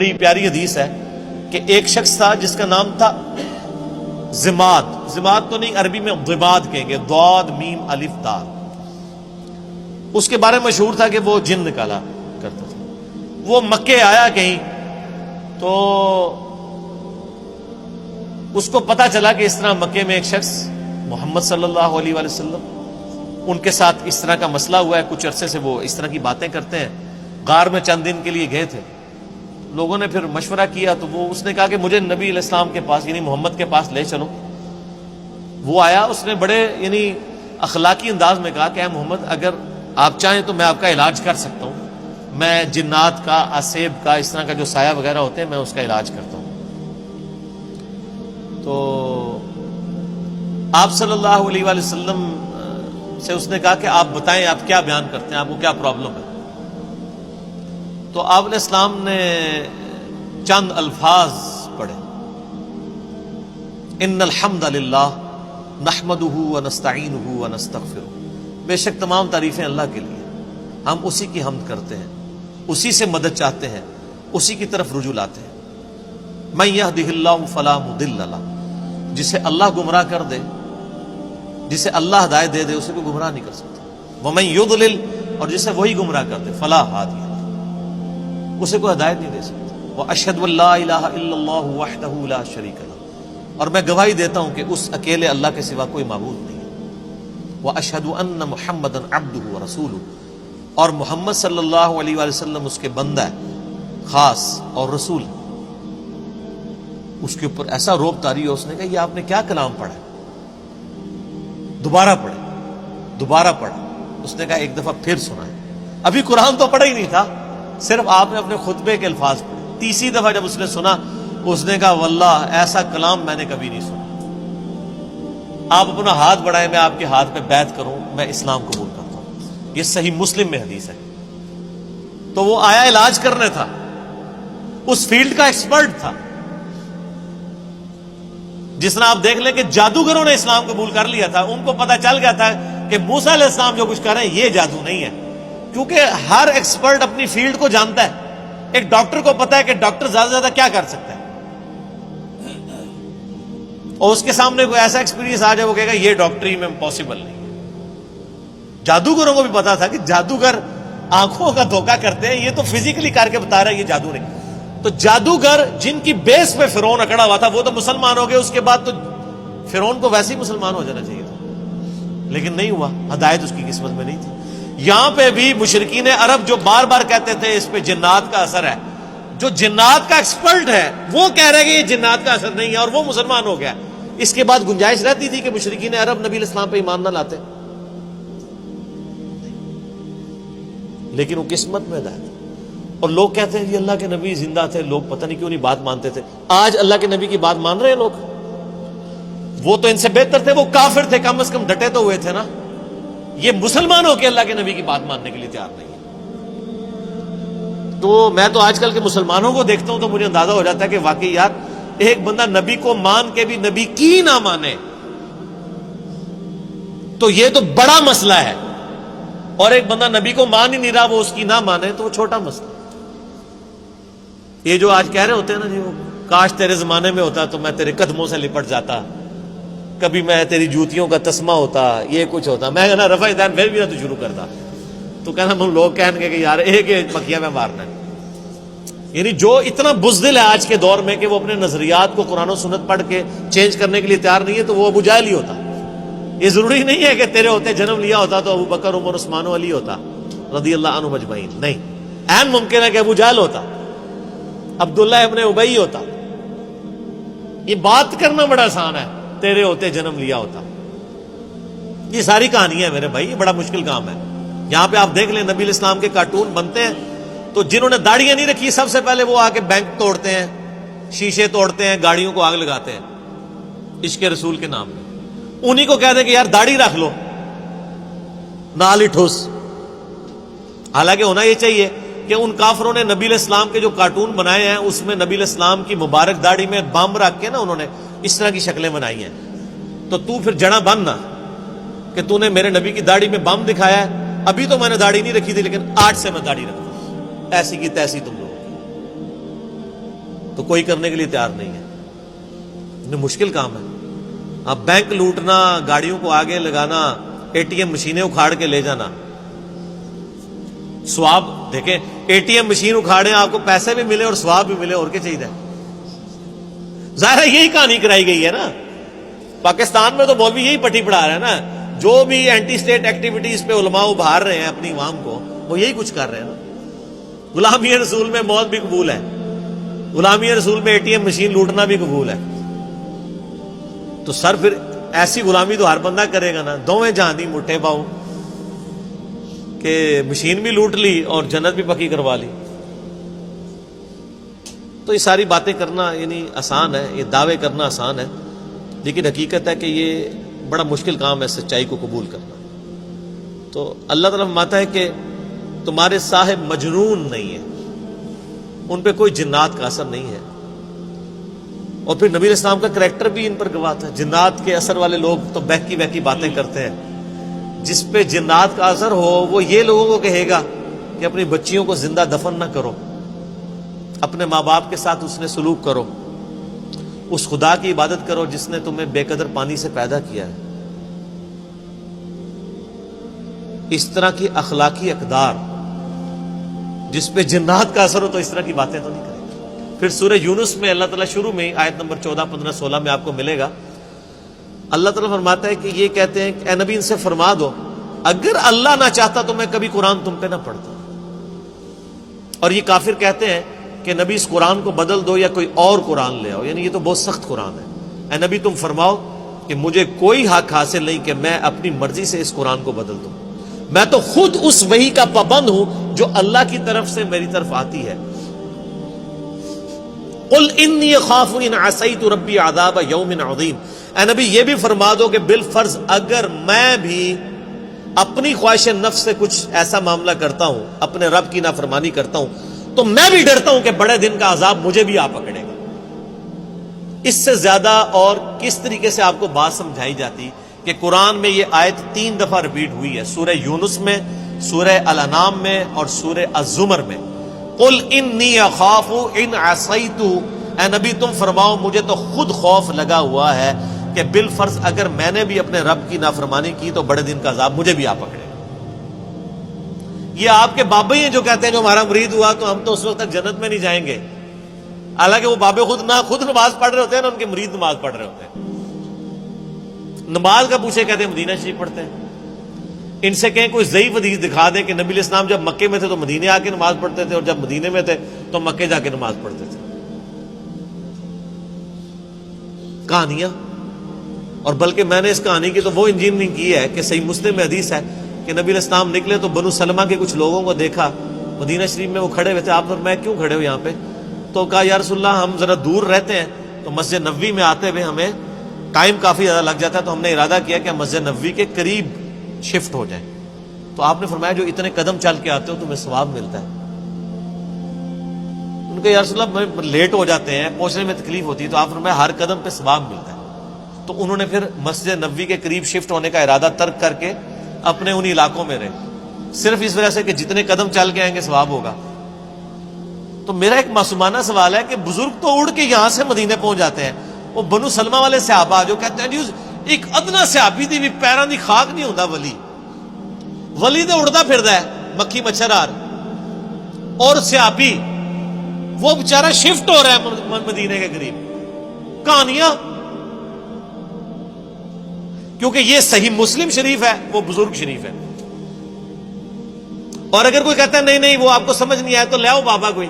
بڑی پیاری حدیث ہے کہ ایک شخص تھا جس کا نام تھا ضماد. ضماد تو نہیں، عربی میں ضباد کہیں گے، ضاد میم الف دال. اس کے بارے میں مشہور تھا کہ وہ جن نکالا کرتا تھا. وہ مکے آیا کہیں تو اس کو پتا چلا کہ اس طرح مکے میں ایک شخص محمد صلی اللہ علیہ وآلہ وسلم ان کے ساتھ اس طرح کا مسئلہ ہوا ہے. کچھ عرصے سے وہ اس طرح کی باتیں کرتے ہیں. غار میں چند دن کے لیے گئے تھے. لوگوں نے پھر مشورہ کیا تو اس نے کہا کہ مجھے نبی علیہ السلام کے پاس یعنی محمد کے پاس لے چلو. وہ آیا، اس نے بڑے یعنی اخلاقی انداز میں کہا کہ اے محمد، اگر آپ چاہیں تو میں آپ کا علاج کر سکتا ہوں. میں جنات کا، اسیب کا، اس طرح کا جو سایہ وغیرہ ہوتے ہیں میں اس کا علاج کرتا ہوں. تو آپ صلی اللہ علیہ وآلہ وسلم سے اس نے کہا کہ آپ بتائیں آپ کیا بیان کرتے ہیں، آپ کو کیا پرابلم ہے. تو آپ علیہ السلام نے چند الفاظ پڑھے، ان الحمد للہ نحمدہ ونستعینہ ونستغفرہ. بے شک تمام تعریفیں اللہ کے لیے، ہم اسی کی حمد کرتے ہیں، اسی سے مدد چاہتے ہیں، اسی کی طرف رجوع لاتے ہیں. من یہدہ اللہ فلا مضل لہ، جسے اللہ گمراہ کر دے، جسے اللہ ہدایت دے دے، اسے کوئی گمراہ نہیں کر سکتا. ومن یضلل، اور جسے وہی گمراہ کر دے، فلا ہادی لہ، اسے کوئی ہدایت نہیں دے سکتا. واشہد ان لا الہ الا اللہ وحدہ لا شریک لہ، اور میں گواہی دیتا ہوں کہ اس اکیلے اللہ کے سوا کوئی معبود نہیں ہے. واشہد ان محمدا عبدہ ورسولہ، اور محمد صلی اللہ علیہ وآلہ وسلم اس کے بندہ ہے خاص اور رسول ہے. اس کے اوپر ایسا روب طاری ہو، اس نے کہا یہ آپ نے کیا کلام پڑھا ہے؟ دوبارہ پڑھے، دوبارہ پڑھا. اس نے کہا ایک دفعہ پھر سنا ہے. ابھی قرآن تو پڑھا ہی نہیں تھا، صرف آپ نے اپنے خطبے کے الفاظ پڑھے. تیسری دفعہ جب اس نے سنا، اس نے کہا واللہ ایسا کلام میں نے کبھی نہیں سنا. آپ اپنا ہاتھ بڑھائیں، میں آپ کے ہاتھ پہ بیعت کروں، میں اسلام قبول کرتا ہوں. یہ صحیح مسلم میں حدیث ہے. تو وہ آیا علاج کرنے تھا، اس فیلڈ کا ایکسپرٹ تھا. جس طرح آپ دیکھ لیں کہ جادوگروں نے اسلام قبول کر لیا تھا، ان کو پتا چل گیا تھا کہ موسیٰ علیہ السلام جو کچھ کر رہے ہیں یہ جادو نہیں ہے. کیونکہ ہر ایکسپرٹ اپنی فیلڈ کو جانتا ہے. ایک ڈاکٹر کو پتا ہے کہ ڈاکٹر زیادہ سے زیادہ کیا کر سکتا ہے، اور اس کے سامنے کوئی ایسا ایکسپیرینس آ جائے وہ کہے گا یہ ڈاکٹری میں پاسبل نہیں. جادوگروں کو بھی پتا تھا کہ جادوگر آنکھوں کا دھوکہ کرتے ہیں، یہ تو فزیکلی کر کے بتا رہا ہے یہ جادو نہیں. تو جادوگر جن کی بیس پہ فرعون اکڑا ہوا تھا وہ تو مسلمان ہو گئے. اس کے بعد تو فرعون کو ویسے ہی مسلمان ہو جانا چاہیے تھا، لیکن نہیں ہوا. ہدایت اس کی قسمت میں نہیں تھی. یہاں پہ بھی مشرکین عرب جو بار بار کہتے تھے اس پہ جنات کا اثر ہے، جو جنات کا ایکسپرٹ ہے وہ کہہ رہے کہ یہ جنات کا اثر نہیں ہے، اور وہ مسلمان ہو گیا. اس کے بعد گنجائش رہتی تھی کہ مشرکین عرب نبی علیہ السلام پہ ایمان نہ لاتے، لیکن وہ قسمت میں ہدایت. اور لوگ کہتے ہیں جی اللہ کے نبی زندہ تھے، لوگ پتہ نہیں کیوں نہیں بات مانتے تھے. آج اللہ کے نبی کی بات مان رہے ہیں لوگ. وہ تو ان سے بہتر تھے، وہ کافر تھے، کم از کم ڈٹے تو ہوئے تھے نا. یہ مسلمان ہو کے اللہ کے نبی کی بات ماننے کے لیے تیار نہیں ہے. تو میں تو آج کل کے مسلمانوں کو دیکھتا ہوں تو مجھے اندازہ ہو جاتا ہے کہ واقعی یار ایک بندہ نبی کو مان کے بھی نبی کی نہ مانے تو یہ تو بڑا مسئلہ ہے، اور ایک بندہ نبی کو مان ہی نہیں رہا وہ اس کی نہ مانے تو وہ چھوٹا مسئلہ. یہ جو آج کہہ رہے ہوتے ہیں نا جی وہ کاش تیرے زمانے میں ہوتا تو میں تیرے قدموں سے لپٹ جاتا، کبھی میں تیری جوتیوں کا تسمہ ہوتا، یہ کچھ ہوتا، میں کہنا رفع دین پھر بھی نہ تو شروع کرتا. تو کہنا ہم لوگ کہیں گے کہ یار ایک مکھیاں میں مارنا ہے. یعنی جو اتنا بزدل ہے آج کے دور میں کہ وہ اپنے نظریات کو قرآن و سنت پڑھ کے چینج کرنے کے لیے تیار نہیں ہے، تو وہ ابو جہل ہی ہوتا. یہ ضروری نہیں ہے کہ تیرے ہوتے جنم لیا ہوتا تو ابو بکر عمر عثمان و علی ہوتا رضی اللہ عنہم اجمعین. نہیں، عین ممکن ہے کہ ابو جہل ہوتا، عبداللہ ابن ابی ہوتا. یہ بات کرنا بڑا آسان ہے، تیرے ہوتے جنم لیا ہوتا. یہ ساری کہانی ہے میرے بھائی، یہ بڑا مشکل کام ہے. یہاں پہ آپ دیکھ لیں نبی علیہ السلام کے کارٹون بنتے ہیں تو جنہوں نے داڑیاں نہیں رکھی سب سے پہلے وہ آ کے بینک توڑتے ہیں، شیشے توڑتے ہیں، گاڑیوں کو آگ لگاتے ہیں عشق رسول کے نام میں. انہی کو کہہ دیں کہ یار داڑھی رکھ لو، نال ہی ٹھوس. حالانکہ ہونا یہ چاہیے کہ ان کافروں نے نبی علیہ السلام کے جو کارٹون بنائے ہیں اس میں نبی علیہ السلام کی مبارک داڑھی میں بم رکھ کے نا انہوں نے اس طرح کی شکلیں بنائی ہیں. تو تو پھر جڑا بننا کہ تو نے میرے نبی کی داڑھی میں بم دکھایا ہے. ابھی تو میں نے داڑھی نہیں رکھی تھی لیکن آج سے میں داڑھی رکھتا ہوں، ایسی کی تیسی تم لوگ. تو کوئی کرنے کے لیے تیار نہیں ہے. یہ مشکل کام ہے. اب بینک لوٹنا، گاڑیوں کو آگے لگانا، اے ٹی ایم مشینیں اکھاڑ کے لے جانا، ثواب دیکھیں. اے ٹی ایم مشین اکھاڑیں، آپ کو پیسے بھی ملے اور ثواب بھی ملے، اور کیا چاہیے. ظاہر ہے یہی کہانی کرائی گئی ہے نا. پاکستان میں تو مولوی یہی پٹی پڑھا رہا ہے نا. جو بھی اینٹی اسٹیٹ ایکٹیویٹیز پہ علماء ابھار رہے ہیں اپنی عوام کو، وہ یہی کچھ کر رہے ہیں نا. غلامی رسول میں موت بھی قبول ہے، غلامی رسول میں اے ٹی ایم مشین لوٹنا بھی قبول ہے. تو سر پھر ایسی غلامی تو ہر بندہ کرے گا نا. دوویں جہاں دی مٹھے پاؤں کہ مشین بھی لوٹ لی اور جنت بھی پکی کروا لی. تو یہ ساری باتیں کرنا یعنی آسان ہے، یہ دعوے کرنا آسان ہے، لیکن حقیقت ہے کہ یہ بڑا مشکل کام ہے سچائی کو قبول کرنا. تو اللہ تعالیٰ فرماتا ہے کہ تمہارے صاحب مجنون نہیں ہیں، ان پہ کوئی جنات کا اثر نہیں ہے. اور پھر نبی علیہ السلام کا کریکٹر بھی ان پر گواہ تھا. جنات کے اثر والے لوگ تو بہکی بہکی باتیں کرتے ہیں. جس پہ جنات کا اثر ہو وہ یہ لوگوں کو کہے گا کہ اپنی بچیوں کو زندہ دفن نہ کرو، اپنے ماں باپ کے ساتھ اس نے سلوک کرو، اس خدا کی عبادت کرو جس نے تمہیں بے قدر پانی سے پیدا کیا ہے. اس طرح کی اخلاقی اقدار جس پہ جنات کا اثر ہو تو اس طرح کی باتیں تو نہیں کرے. پھر سورہ یونس میں اللہ تعالیٰ شروع میں آیت نمبر 14، 15، 16 میں آپ کو ملے گا. اللہ تعالیٰ فرماتا ہے کہ یہ کہتے ہیں کہ اے نبی ان سے فرما دو اگر اللہ نہ چاہتا تو میں کبھی قرآن تم پہ نہ پڑھتا. اور یہ کافر کہتے ہیں کہ نبی اس قرآن کو بدل دو یا کوئی اور قرآن لے آؤ، یعنی یہ تو بہت سخت قرآن ہے. اے نبی تم فرماؤ کہ مجھے کوئی حق حاصل نہیں کہ میں اپنی مرضی سے اس قرآن کو بدل دوں. میں تو خود اس وحی کا پابند ہوں جو اللہ کی طرف سے میری طرف آتی ہے. قل انی اخاف ان عصیت ربی عذاب یوم عظیم. اے نبی یہ بھی فرما دو کہ بالفرض اگر میں بھی اپنی خواہش نفس سے کچھ ایسا معاملہ کرتا ہوں، اپنے رب کی نافرمانی کرتا ہوں، تو میں بھی ڈرتا ہوں کہ بڑے دن کا عذاب مجھے بھی آ پکڑے گا. اس سے زیادہ اور کس طریقے سے آپ کو بات سمجھائی جاتی کہ قرآن میں یہ آیت 3 دفعہ ریپیٹ ہوئی ہے، سورہ یونس میں، سورہ الانعام میں اور سورہ الزمر میں. قل انی اخاف ان عصیت. اے نبی تم فرماؤ مجھے تو خود خوف لگا ہوا ہے کہ بالفرض اگر میں نے بھی اپنے رب کی نافرمانی کی تو بڑے دن کا عذاب مجھے بھی آ پکڑے. یہ آپ کے بابے ہیں جو کہتے ہیں جو ہمارا مرید ہوا تو ہم تو اس وقت تک جنت میں نہیں جائیں گے، حالانکہ وہ بابے خود نماز پڑھ رہے ہوتے ہیں نا، ان کے مرید نماز پڑھ رہے ہوتے ہیں. نماز کا پوچھے کہتے ہیں مدینہ شریف پڑھتے ہیں. ان سے کہیں کوئی ضعیف حدیث دکھا دیں کہ نبی علیہ السلام جب مکے میں تھے تو مدینے آ کے نماز پڑھتے تھے اور جب مدینے میں تھے تو مکے جا کے نماز پڑھتے تھے. کہانیاں. اور بلکہ میں نے اس کہانی کی تو وہ انجینئرنگ کی ہے کہ صحیح مسلم میں حدیث ہے کہ نبی علیہ السلام نکلے تو بنو سلمہ کے کچھ لوگوں کو دیکھا مدینہ شریف میں، وہ کھڑے ہوئے تھے. آپ نے میں کیوں کھڑے ہو یہاں پہ؟ تو کہا یا رسول اللہ ہم ذرا دور رہتے ہیں تو مسجد نبوی میں آتے ہوئے ہمیں ٹائم کافی زیادہ لگ جاتا ہے، تو ہم نے ارادہ کیا کہ ہم مسجد نبوی کے قریب شفٹ ہو جائیں. تو آپ نے فرمایا جو اتنے قدم چل کے آتے ہو تمہیں ثواب ملتا ہے. ان کے یا رسول اللہ لیٹ ہو جاتے ہیں، پہنچنے میں تکلیف ہوتی ہے. تو آپ نے فرمایا ہر قدم پہ ثواب ملتا ہے. تو انہوں نے پھر مسجد نبوی کے قریب شفٹ ہونے کا ارادہ ترک کر کے اپنے ان علاقوں میں رہے، صرف اس وجہ سے کہ جتنے قدم چل کے آئیں گے ثواب ہوگا. تو میرا ایک معصومانہ سوال ہے کہ بزرگ تو اڑ کے یہاں سے مدینے پہنچ جاتے ہیں، وہ بنو سلمہ والے صحابہ جو کہتے ہیں ایک ادنا صحابی دی بھی پیراں دی خاک نہیں ہوندا ولی تو اڑتا پھردا ہے مکھی مچھر آر، اور صحابی وہ بیچارہ شفٹ ہو رہا ہے مدینے کے قریب. کہانیاں. کیونکہ یہ صحیح مسلم شریف ہے، وہ بزرگ شریف ہے. اور اگر کوئی کہتا ہے نہیں نہیں وہ آپ کو سمجھ نہیں آیا تو لے آؤ بابا کوئی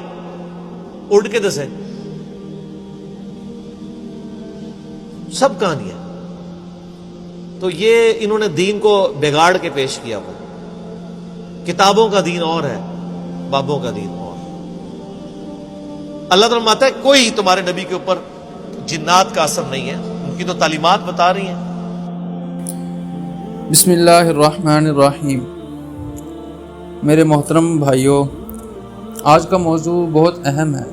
اڑ کے دسے. سب کہانیاں. تو یہ انہوں نے دین کو بگاڑ کے پیش کیا. وہ کتابوں کا دین اور ہے، بابوں کا دین اور. اللہ تعالیٰ فرماتا ہے کوئی تمہارے نبی کے اوپر جنات کا اثر نہیں ہے، ان کی تو تعلیمات بتا رہی ہیں. بسم اللہ الرحمن الرحیم. میرے محترم بھائیوں، آج کا موضوع بہت اہم ہے.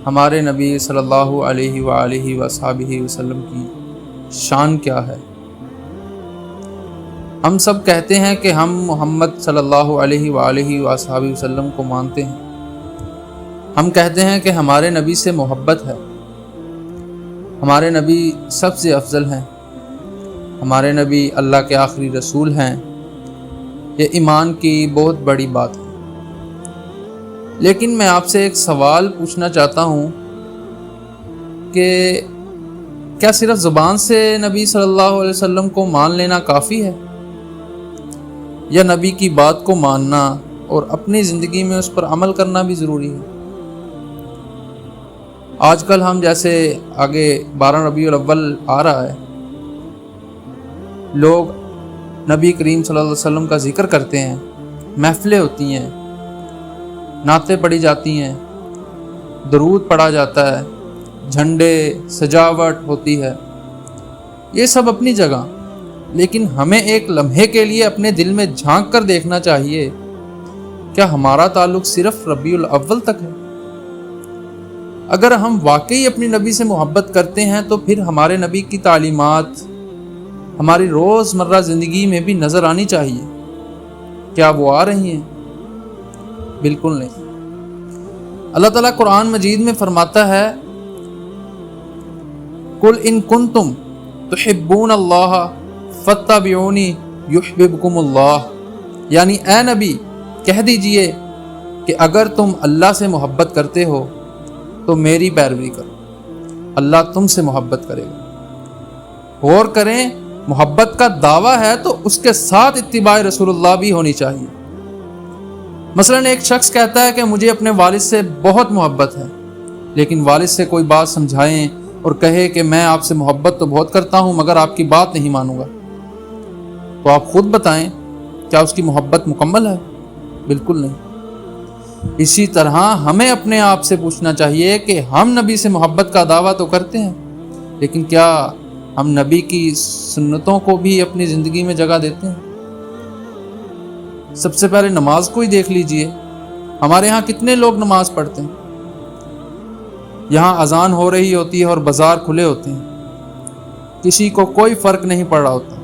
ہمارے نبی صلی اللہ علیہ وآلہ وصحبہ وسلم کی شان کیا ہے؟ ہم سب کہتے ہیں کہ ہم محمد صلی اللہ علیہ وآلہ وصحبہ وسلم کو مانتے ہیں، ہم کہتے ہیں کہ ہمارے نبی سے محبت ہے، ہمارے نبی سب سے افضل ہیں، ہمارے نبی اللہ کے آخری رسول ہیں، یہ ایمان کی بہت بڑی بات ہے۔ لیکن میں آپ سے ایک سوال پوچھنا چاہتا ہوں کہ کیا صرف زبان سے نبی صلی اللہ علیہ وسلم کو مان لینا کافی ہے، یا نبی کی بات کو ماننا اور اپنی زندگی میں اس پر عمل کرنا بھی ضروری ہے؟ آج کل ہم جیسے آگے 12 ربیع الاول آ رہا ہے، لوگ نبی کریم صلی اللہ علیہ وسلم کا ذکر کرتے ہیں، محفلیں ہوتی ہیں، نعتیں پڑھی جاتی ہیں، درود پڑھا جاتا ہے، جھنڈے سجاوٹ ہوتی ہے، یہ سب اپنی جگہ، لیکن ہمیں ایک لمحے کے لیے اپنے دل میں جھانک کر دیکھنا چاہیے، کیا ہمارا تعلق صرف ربیع الاول تک ہے؟ اگر ہم واقعی اپنی نبی سے محبت کرتے ہیں تو پھر ہمارے نبی کی تعلیمات ہماری روزمرہ زندگی میں بھی نظر آنی چاہیے۔ کیا وہ آ رہی ہیں؟ بالکل نہیں۔ اللہ تعالیٰ قرآن مجید میں فرماتا ہے، قُلْ إِن كُنتُمْ تُحِبُّونَ اللَّهَ فَاتَّبِعُونِي يُحْبِبْكُمُ اللَّهُ، یعنی اے نبی کہہ دیجئے کہ اگر تم اللہ سے محبت کرتے ہو تو میری پیروی کرو، اللہ تم سے محبت کرے گا۔ غور کریں، محبت کا دعویٰ ہے تو اس کے ساتھ اتباع رسول اللہ بھی ہونی چاہیے۔ مثلا ایک شخص کہتا ہے کہ مجھے اپنے والد سے بہت محبت ہے، لیکن والد سے کوئی بات سمجھائیں اور کہے کہ میں آپ سے محبت تو بہت کرتا ہوں مگر آپ کی بات نہیں مانوں گا، تو آپ خود بتائیں کیا اس کی محبت مکمل ہے؟ بالکل نہیں۔ اسی طرح ہمیں اپنے آپ سے پوچھنا چاہیے کہ ہم نبی سے محبت کا دعویٰ تو کرتے ہیں، لیکن کیا ہم نبی کی سنتوں کو بھی اپنی زندگی میں جگہ دیتے ہیں؟ سب سے پہلے نماز کو ہی دیکھ لیجئے، ہمارے ہاں کتنے لوگ نماز پڑھتے ہیں؟ یہاں اذان ہو رہی ہوتی ہے اور بازار کھلے ہوتے ہیں، کسی کو کوئی فرق نہیں پڑ رہا ہوتا،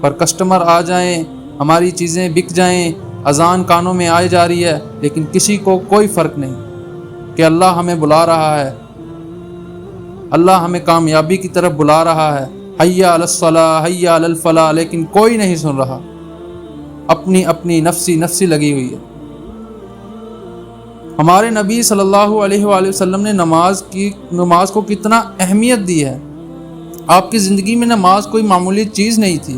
پر کسٹمر آ جائیں، ہماری چیزیں بک جائیں، اذان کانوں میں آئی جا رہی ہے، لیکن کسی کو کوئی فرق نہیں کہ اللہ ہمیں بلا رہا ہے، اللہ ہمیں کامیابی کی طرف بلا رہا ہے، حی علی الصلاۃ حی علی الفلاح، لیکن کوئی نہیں سن رہا، اپنی اپنی نفسی نفسی لگی ہوئی ہے۔ ہمارے نبی صلی اللہ علیہ وآلہ وسلم نے نماز کو کتنا اہمیت دی ہے، آپ کی زندگی میں نماز کوئی معمولی چیز نہیں تھی۔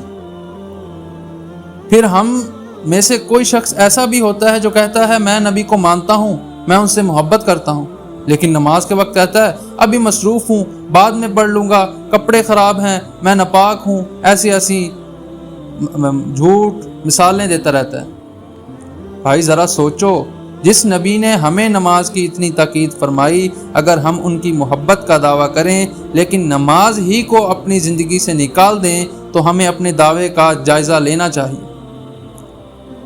پھر ہم میں سے کوئی شخص ایسا بھی ہوتا ہے جو کہتا ہے میں نبی کو مانتا ہوں، میں ان سے محبت کرتا ہوں، لیکن نماز کے وقت کہتا ہے ابھی مصروف ہوں، بعد میں پڑھ لوں گا، کپڑے خراب ہیں، میں ناپاک ہوں، ایسی جھوٹ مثالیں دیتا رہتا ہے۔ بھائی ذرا سوچو، جس نبی نے ہمیں نماز کی اتنی تاکید فرمائی، اگر ہم ان کی محبت کا دعویٰ کریں لیکن نماز ہی کو اپنی زندگی سے نکال دیں تو ہمیں اپنے دعوے کا جائزہ لینا چاہیے۔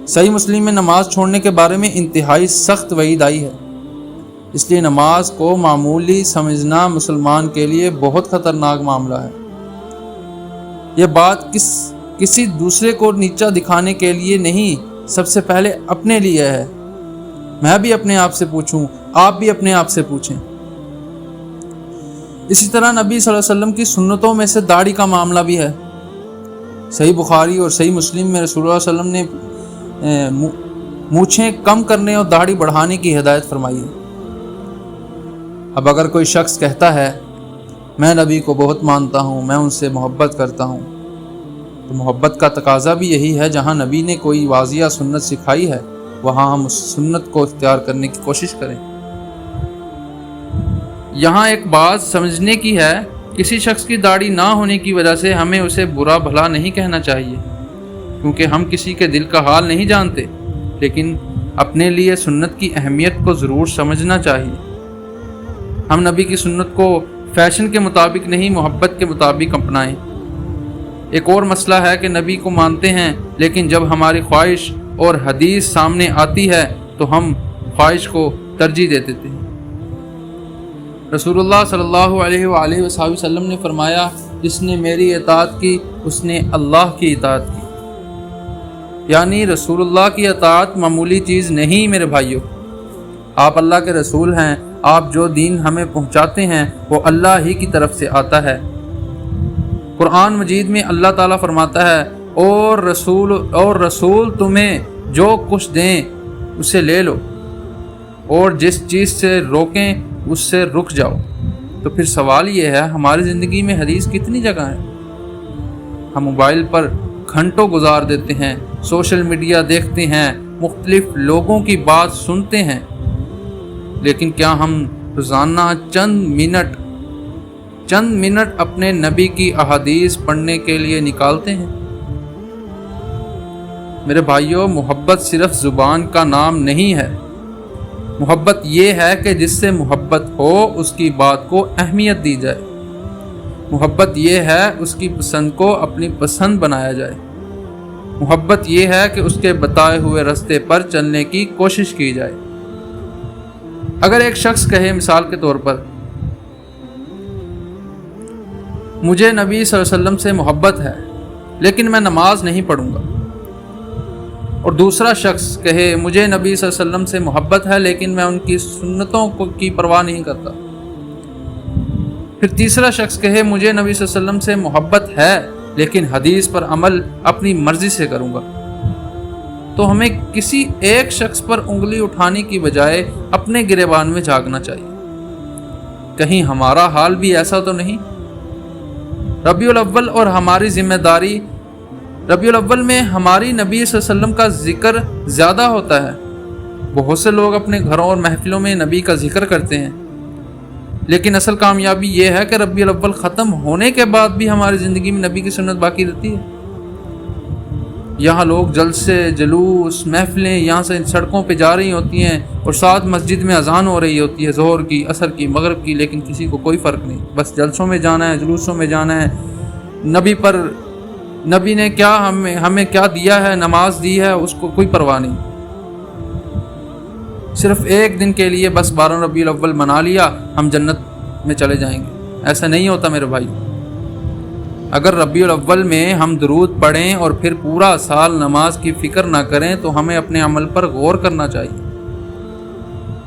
صحیح مسلم میں نماز چھوڑنے کے بارے میں انتہائی سخت وعید آئی ہے، اس لیے نماز کو معمولی سمجھنا مسلمان کے لیے بہت خطرناک معاملہ ہے۔ یہ بات کسی دوسرے کو نیچا دکھانے کے لیے نہیں، سب سے پہلے اپنے لیے ہے۔ میں بھی اپنے آپ سے پوچھوں، آپ بھی اپنے آپ سے پوچھیں۔ اسی طرح نبی صلی اللہ علیہ وسلم کی سنتوں میں سے داڑھی کا معاملہ بھی ہے۔ صحیح بخاری اور صحیح مسلم میں رسول اللہ صلی اللہ علیہ وسلم نے مونچھیں کم کرنے اور داڑھی بڑھانے کی ہدایت فرمائی ہے۔ اب اگر کوئی شخص کہتا ہے میں نبی کو بہت مانتا ہوں، میں ان سے محبت کرتا ہوں، تو محبت کا تقاضا بھی یہی ہے، جہاں نبی نے کوئی واضح سنت سکھائی ہے وہاں ہم اس سنت کو اختیار کرنے کی کوشش کریں۔ یہاں ایک بات سمجھنے کی ہے، کسی شخص کی داڑھی نہ ہونے کی وجہ سے ہمیں اسے برا بھلا نہیں کہنا چاہیے، کیونکہ ہم کسی کے دل کا حال نہیں جانتے، لیکن اپنے لیے سنت کی اہمیت کو ضرور سمجھنا چاہیے۔ ہم نبی کی سنت کو فیشن کے مطابق نہیں، محبت کے مطابق اپنائیں۔ ایک اور مسئلہ ہے کہ نبی کو مانتے ہیں، لیکن جب ہماری خواہش اور حدیث سامنے آتی ہے تو ہم خواہش کو ترجیح دے دیتے ہیں۔ رسول اللہ صلی اللہ علیہ وآلہ وسلم نے فرمایا، جس نے میری اطاعت کی اس نے اللہ کی اطاعت کی، یعنی رسول اللہ کی اطاعت معمولی چیز نہیں میرے بھائیوں۔ آپ اللہ کے رسول ہیں، آپ جو دین ہمیں پہنچاتے ہیں وہ اللہ ہی کی طرف سے آتا ہے۔ قرآن مجید میں اللہ تعالیٰ فرماتا ہے اور رسول تمہیں جو کچھ دیں اسے لے لو، اور جس چیز سے روکیں اس سے رک جاؤ۔ تو پھر سوال یہ ہے، ہماری زندگی میں حدیث کتنی جگہ ہے؟ ہم موبائل پر گھنٹوں گزار دیتے ہیں، سوشل میڈیا دیکھتے ہیں، مختلف لوگوں کی بات سنتے ہیں، لیکن کیا ہم روزانہ چند منٹ اپنے نبی کی احادیث پڑھنے کے لیے نکالتے ہیں؟ میرے بھائیوں، محبت صرف زبان کا نام نہیں ہے۔ محبت یہ ہے کہ جس سے محبت ہو اس کی بات کو اہمیت دی جائے۔ محبت یہ ہے اس کی پسند کو اپنی پسند بنایا جائے۔ محبت یہ ہے کہ اس کے بتائے ہوئے راستے پر چلنے کی کوشش کی جائے۔ اگر ایک شخص کہے مثال کے طور پر مجھے نبی صلی اللہ علیہ وسلم سے محبت ہے لیکن میں نماز نہیں پڑھوں گا، اور دوسرا شخص کہے مجھے نبی صلی اللہ علیہ وسلم سے محبت ہے لیکن میں ان کی سنتوں کی پرواہ نہیں کرتا، پھر تیسرا شخص کہے مجھے نبی صلی اللہ علیہ وسلم سے محبت ہے لیکن حدیث پر عمل اپنی مرضی سے کروں گا، تو ہمیں کسی ایک شخص پر انگلی اٹھانے کی بجائے اپنے گریبان میں جھانکنا چاہیے، کہیں ہمارا حال بھی ایسا تو نہیں؟ ربیع الاول اور ہماری ذمہ داری، ربیع الاول میں ہماری نبی صلی اللہ علیہ وسلم کا ذکر زیادہ ہوتا ہے۔ بہت سے لوگ اپنے گھروں اور محفلوں میں نبی کا ذکر کرتے ہیں، لیکن اصل کامیابی یہ ہے کہ ربیع الاول ختم ہونے کے بعد بھی ہماری زندگی میں نبی کی سنت باقی رہتی ہے۔ یہاں لوگ جلسے، جلوس، محفلیں یہاں سے سڑکوں پہ جا رہی ہوتی ہیں اور ساتھ مسجد میں اذان ہو رہی ہوتی ہے ظہر کی، عصر کی، مغرب کی، لیکن کسی کو کوئی فرق نہیں، بس جلسوں میں جانا ہے، جلوسوں میں جانا ہے۔ نبی نے کیا ہمیں کیا دیا ہے، نماز دی ہے، اس کو کوئی پرواہ نہیں۔ صرف ایک دن کے لیے بس 12 ربیع الاول منا لیا، ہم جنت میں چلے جائیں گے، ایسا نہیں ہوتا میرے بھائی۔ اگر ربیع الاول میں ہم درود پڑھیں اور پھر پورا سال نماز کی فکر نہ کریں تو ہمیں اپنے عمل پر غور کرنا چاہیے۔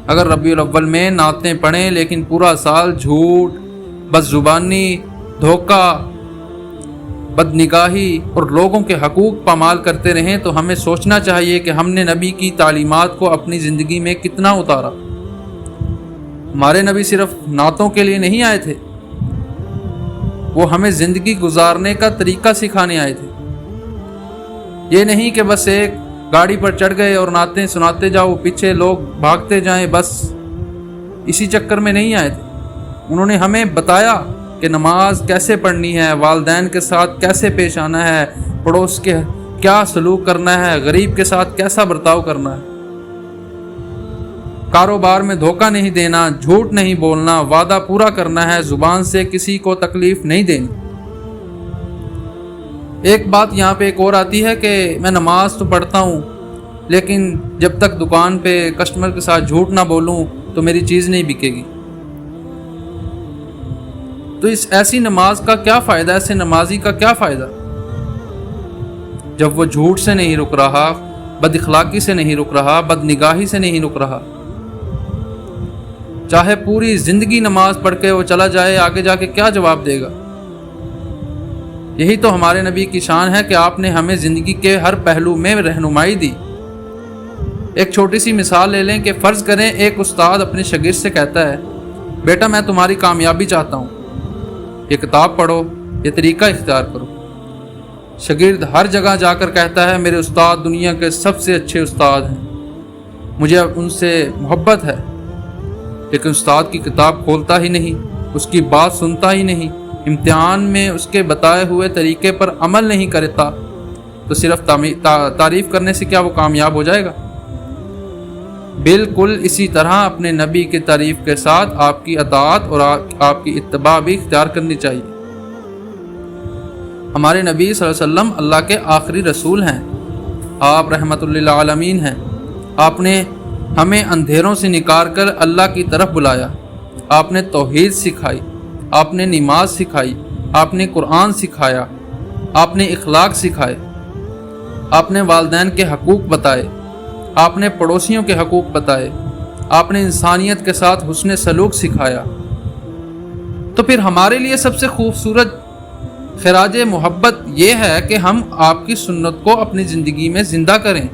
اگر ربیع الاول میں نعتیں پڑھیں لیکن پورا سال جھوٹ، بد زبانی، دھوکہ، بد نگاہی اور لوگوں کے حقوق پامال کرتے رہیں تو ہمیں سوچنا چاہیے کہ ہم نے نبی کی تعلیمات کو اپنی زندگی میں کتنا اتارا۔ ہمارے نبی صرف نعتوں کے لیے نہیں آئے تھے، وہ ہمیں زندگی گزارنے کا طریقہ سکھانے آئے تھے۔ یہ نہیں کہ بس ایک گاڑی پر چڑھ گئے اور نعتیں سناتے جاؤ، پیچھے لوگ بھاگتے جائیں، بس اسی چکر میں نہیں آئے تھے۔ انہوں نے ہمیں بتایا کہ نماز کیسے پڑھنی ہے، والدین کے ساتھ کیسے پیش آنا ہے، پڑوس کے کیا سلوک کرنا ہے، غریب کے ساتھ کیسا برتاؤ کرنا ہے، کاروبار میں دھوکہ نہیں دینا، جھوٹ نہیں بولنا، وعدہ پورا کرنا ہے، زبان سے کسی کو تکلیف نہیں دینی۔ ایک بات یہاں پہ ایک اور آتی ہے کہ میں نماز تو پڑھتا ہوں لیکن جب تک دکان پہ کسٹمر کے ساتھ جھوٹ نہ بولوں تو میری چیز نہیں بکے گی۔ تو اس ایسی نماز کا کیا فائدہ، ایسے نمازی کا کیا فائدہ جب وہ جھوٹ سے نہیں رک رہا، بد اخلاقی سے نہیں رک رہا، بد نگاہی سے نہیں رک رہا؟ چاہے پوری زندگی نماز پڑھ کے وہ چلا جائے، آگے جا کے کیا جواب دے گا؟ یہی تو ہمارے نبی کی شان ہے کہ آپ نے ہمیں زندگی کے ہر پہلو میں رہنمائی دی۔ ایک چھوٹی سی مثال لے لیں کہ فرض کریں ایک استاد اپنے شاگرد سے کہتا ہے بیٹا میں تمہاری کامیابی چاہتا ہوں، یہ کتاب پڑھو، یہ طریقہ اختیار کرو۔ شاگرد ہر جگہ جا کر کہتا ہے میرے استاد دنیا کے سب سے اچھے استاد ہیں، مجھے ان سے محبت ہے، لیکن استاد کی کتاب کھولتا ہی نہیں، اس کی بات سنتا ہی نہیں، امتحان میں اس کے بتائے ہوئے طریقے پر عمل نہیں کرتا، تو صرف تعریف کرنے سے کیا وہ کامیاب ہو جائے گا؟ بالکل اسی طرح اپنے نبی کی تعریف کے ساتھ آپ کی اطاعت اور آپ کی اتباع بھی اختیار کرنی چاہیے۔ ہمارے نبی صلی اللہ علیہ وسلم اللہ کے آخری رسول ہیں، آپ رحمت للعالمین ہیں۔ آپ نے ہمیں اندھیروں سے نکال کر اللہ کی طرف بلایا، آپ نے توحید سکھائی، آپ نے نماز سکھائی، آپ نے قرآن سکھایا، آپ نے اخلاق سکھائے، آپ نے والدین کے حقوق بتائے، آپ نے پڑوسیوں کے حقوق بتائے، آپ نے انسانیت کے ساتھ حسن سلوک سکھایا، تو پھر ہمارے لیے سب سے خوبصورت خراج محبت یہ ہے کہ ہم آپ کی سنت کو اپنی زندگی میں زندہ کریں،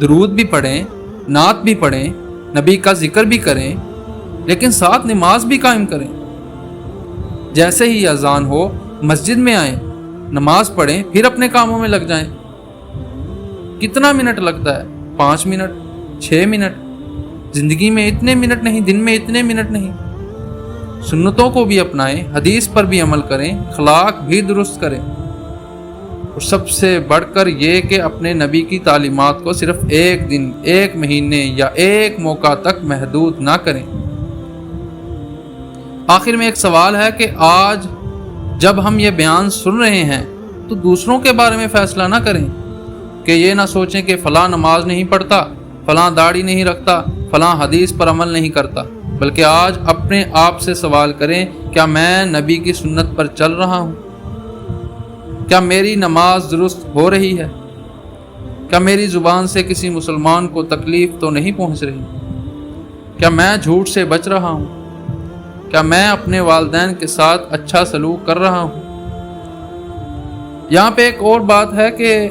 درود بھی پڑھیں، نعت بھی پڑھیں، نبی کا ذکر بھی کریں، لیکن ساتھ نماز بھی قائم کریں۔ جیسے ہی اذان ہو مسجد میں آئیں، نماز پڑھیں، پھر اپنے کاموں میں لگ جائیں۔ کتنا منٹ لگتا ہے؟ 5 منٹ، 6 منٹ، زندگی میں اتنے منٹ نہیں، دن میں اتنے منٹ نہیں۔ سنتوں کو بھی اپنائیں، حدیث پر بھی عمل کریں، اخلاق بھی درست کریں، اور سب سے بڑھ کر یہ کہ اپنے نبی کی تعلیمات کو صرف ایک دن، ایک مہینے یا ایک موقع تک محدود نہ کریں۔ آخر میں ایک سوال ہے کہ آج جب ہم یہ بیان سن رہے ہیں تو دوسروں کے بارے میں فیصلہ نہ کریں، کہ یہ نہ سوچیں کہ فلاں نماز نہیں پڑھتا، فلاں داڑھی نہیں رکھتا، فلاں حدیث پر عمل نہیں کرتا، بلکہ آج اپنے آپ سے سوال کریں، کیا میں نبی کی سنت پر چل رہا ہوں؟ کیا میری نماز درست ہو رہی ہے؟ کیا میری زبان سے کسی مسلمان کو تکلیف تو نہیں پہنچ رہی؟ کیا میں جھوٹ سے بچ رہا ہوں؟ کیا میں اپنے والدین کے ساتھ اچھا سلوک کر رہا ہوں؟ یہاں پہ ایک اور بات ہے کہ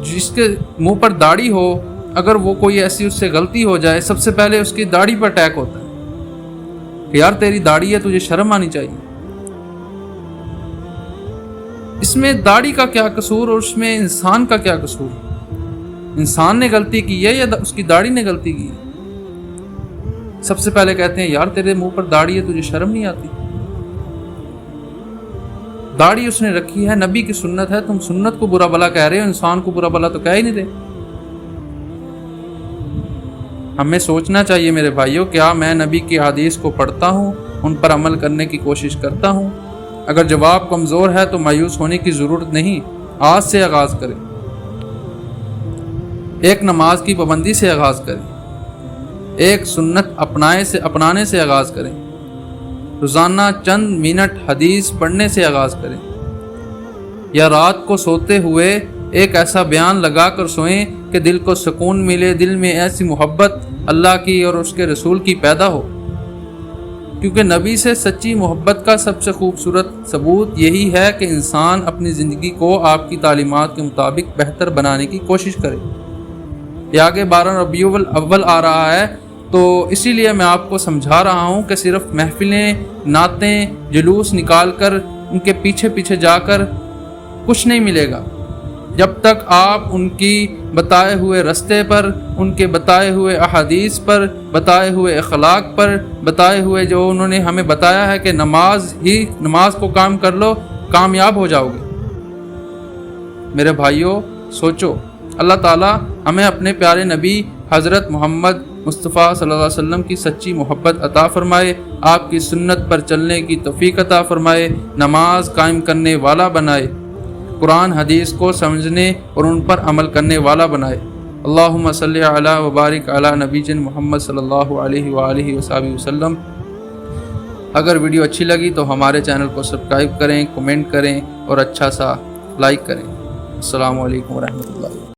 جس کے منہ پر داڑھی ہو، اگر وہ کوئی ایسی اس سے غلطی ہو جائے، سب سے پہلے اس کی داڑھی پر اٹیک ہوتا ہے کہ یار تیری داڑھی ہے، تجھے شرم آنی چاہیے۔ اس میں داڑھی کا کیا قصور اور اس میں انسان کا کیا قصور؟ انسان نے غلطی کی ہے یا اس کی داڑھی نے غلطی کی ہے؟ سب سے پہلے کہتے ہیں یار تیرے منہ پر داڑھی ہے، تجھے شرم نہیں آتی؟ داڑھی اس نے رکھی ہے، نبی کی سنت ہے، تم سنت کو برا بلا کہہ رہے ہو، انسان کو برا بلا تو کہہ ہی نہیں رہے۔ ہمیں سوچنا چاہیے میرے بھائیوں، کیا میں نبی کی حدیث کو پڑھتا ہوں، ان پر عمل کرنے کی کوشش کرتا ہوں؟ اگر جواب کمزور ہے تو مایوس ہونے کی ضرورت نہیں، آج سے آغاز کریں، ایک نماز کی پابندی سے آغاز کریں، ایک سنت اپنانے سے آغاز کریں، روزانہ چند منٹ حدیث پڑھنے سے آغاز کریں، یا رات کو سوتے ہوئے ایک ایسا بیان لگا کر سوئیں کہ دل کو سکون ملے، دل میں ایسی محبت اللہ کی اور اس کے رسول کی پیدا ہو، کیونکہ نبی سے سچی محبت کا سب سے خوبصورت ثبوت یہی ہے کہ انسان اپنی زندگی کو آپ کی تعلیمات کے مطابق بہتر بنانے کی کوشش کرے۔ یہ آگے 12 ربیع الاول آ رہا ہے، تو اسی لیے میں آپ کو سمجھا رہا ہوں کہ صرف محفلیں، نعتیں، جلوس نکال کر ان کے پیچھے پیچھے جا کر کچھ نہیں ملے گا۔ جب تک آپ ان کی بتائے ہوئے رستے پر، ان کے بتائے ہوئے احادیث پر، بتائے ہوئے اخلاق پر، بتائے ہوئے جو انہوں نے ہمیں بتایا ہے کہ نماز کو کام کر لو، کامیاب ہو جاؤ گے۔ میرے بھائیوں سوچو، اللہ تعالیٰ ہمیں اپنے پیارے نبی حضرت محمد مصطفیٰ صلی اللہ علیہ وسلم کی سچی محبت عطا فرمائے، آپ کی سنت پر چلنے کی توفیق عطا فرمائے، نماز قائم کرنے والا بنائے، قرآن حدیث کو سمجھنے اور ان پر عمل کرنے والا بنائے۔ اللہم صلی علی وبارک علی نبی محمد صلی اللہ علیہ وآلہ وصحبہ وسلم۔ اگر ویڈیو اچھی لگی تو ہمارے چینل کو سبسکرائب کریں، کمنٹ کریں اور اچھا سا لائک کریں۔ السلام علیکم ورحمۃ اللہ۔